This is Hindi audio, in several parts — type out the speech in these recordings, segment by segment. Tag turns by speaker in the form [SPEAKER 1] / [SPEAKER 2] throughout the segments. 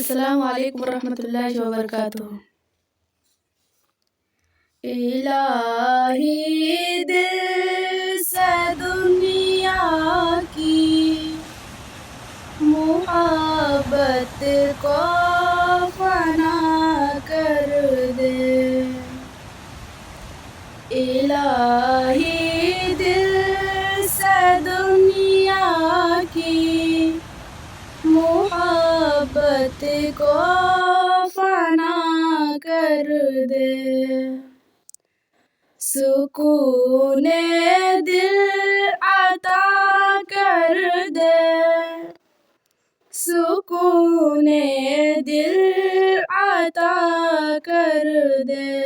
[SPEAKER 1] अस्सलाम वालेकुम रहमतुल्लाहि व बरकातुहू। इलाही दिल से दुनिया की मोहब्बत को फना कर दे। इलाही दिल से दुनिया की मोहब्बत को फना कर दे। सुकूने दिल अता कर दे। सुकूने दिल अता कर दे।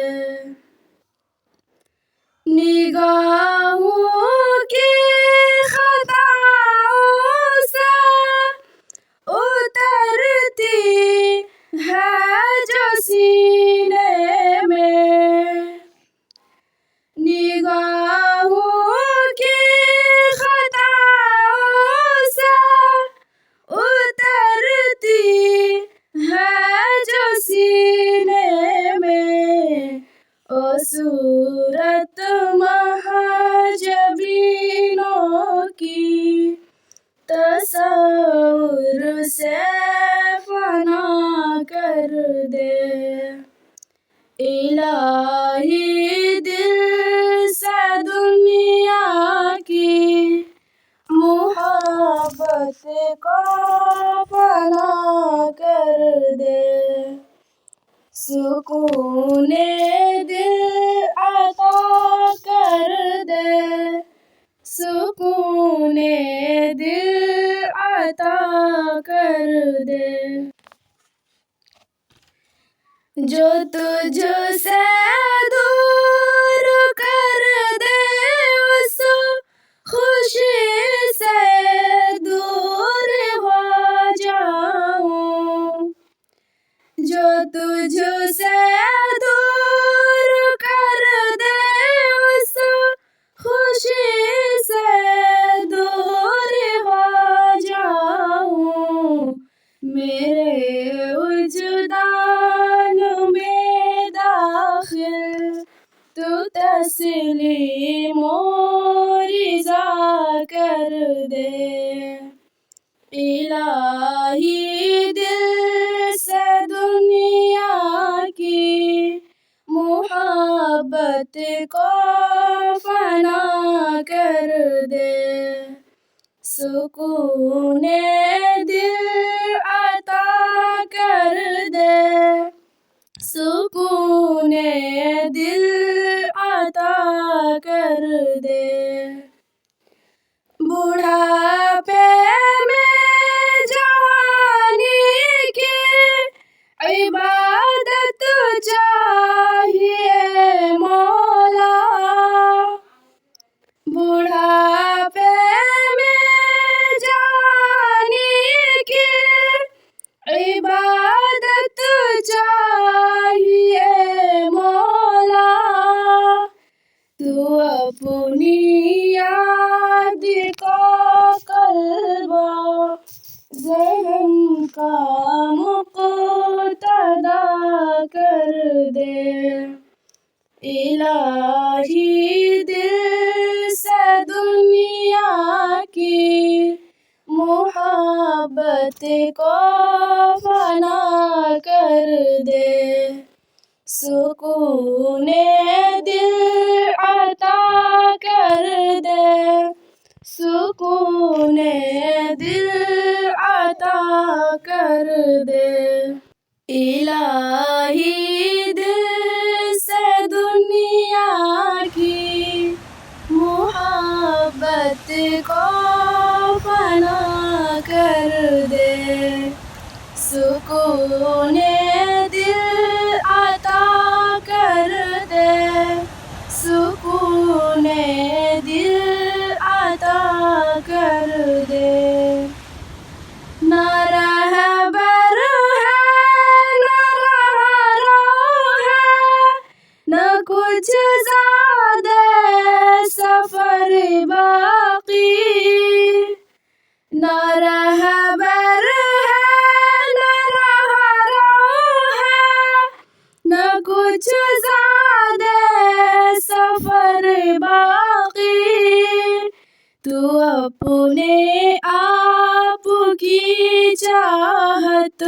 [SPEAKER 1] निगाहों की खताओं से उतरती है जो सीने में। निगाहों की खताओं से उतरती है जो सीने में। ओ सूरत महजबीनों की तसव्वुर से फना कर दे। इलाही दिल से दुनिया की मोहब्बत को फना कर दे। सुकूने दिल अता कर दे। सुकूने दिल अता कर दे। जो तुझसे दूर कर दे उस खुशी से दूर हो जाऊं। जो तुझसे दूर कर दे उस खुशी से दूर हो जाऊं। मेरे वजदान में दाखिल तू तस्लीमो रिज़ा कर दे। इलाही दिल से दुनिया की मोहब्बत को फना कर दे। सुकूने दिल अता कर दे। सुकूने दिल अता कर दे। बुढ़ापे में जवानी की इबादत चाहिए मौला। बुढ़ापे में जवानी की इबादत चाहिए मौला। तू अपनी याद को कल्बो ज़हन का मुक़्तदा कर दे। इलाही दिल से दुनिया की मोहब्बत को फना कर दे। सुकूने दिल अता कर दे। सुकूने दिल अता कर दे। इलाही दिल से दुनिया की मोहब्बत को फना कर दे। सुकूने दिल अता कर दे। सुकूने दिल अता कर दे। न रहबर है न रहरो है न कुछ ज़्यादा सफ़र बाकी। न रहबर है न रहरो तू अपने आप की चाहत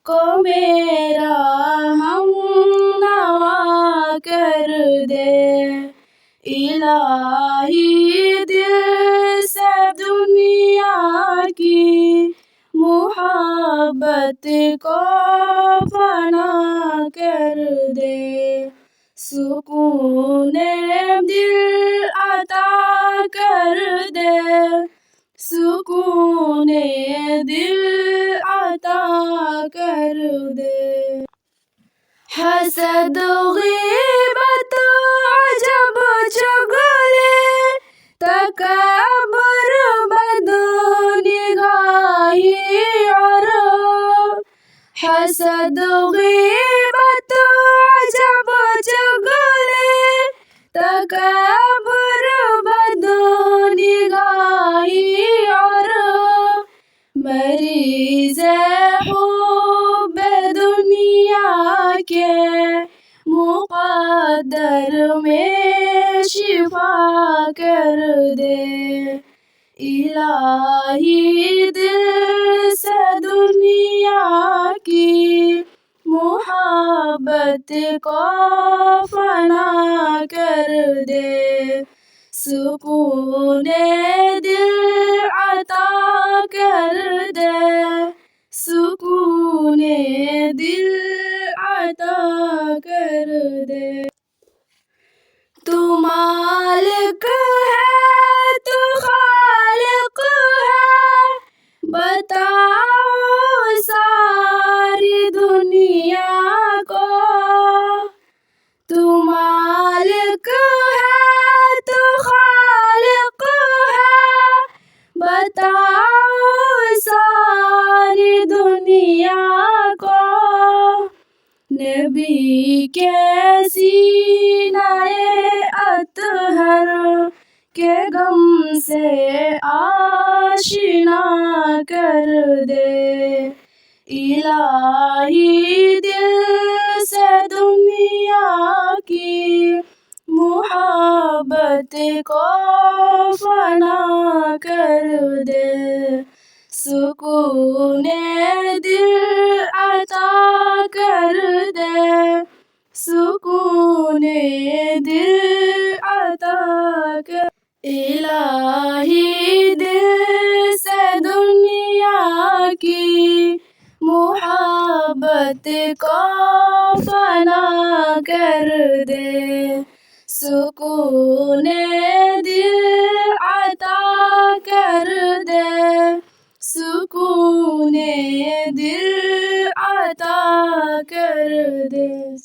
[SPEAKER 1] को मेरा हम नवा कर दे। इलाही दिल से दुनिया की मोहब्बत को फना कर दे। सुकून दिल अता कर दे। सुकून दिल अता कर दे। हसद ग़ीबत अजब चुगली तकब्बुर बदनिगाही और हसद ग़ीबत अजब चुगली तकब्बुर बदनिगाही और मरीज़ हुब्ब दुनिया के मुक़द्दर में शिफा कर दे। इलाही दिल से दुनिया की मोहब्बत को फना कर दे। सुकून दिल अता कर दे। सुकून दिल अता कर दे। तू मालिक है, तू खालिक है, बताओ सारी दुनिया को। तू मालिक है, तू खालिक है, बताओ सारी दुनिया को। नबी के सीनाए अतहर के गम से आशिना कर दे। इलाही दिल से दुनिया की मोहब्बत को फना कर दे। सुकून दिल अता कर दे। सुकून दिल अता कर। इलाही दिल से दुनिया की मोहब्बत को फना कर दे। सुकून दिल अता कर दे। सुकून दिल अता कर दे।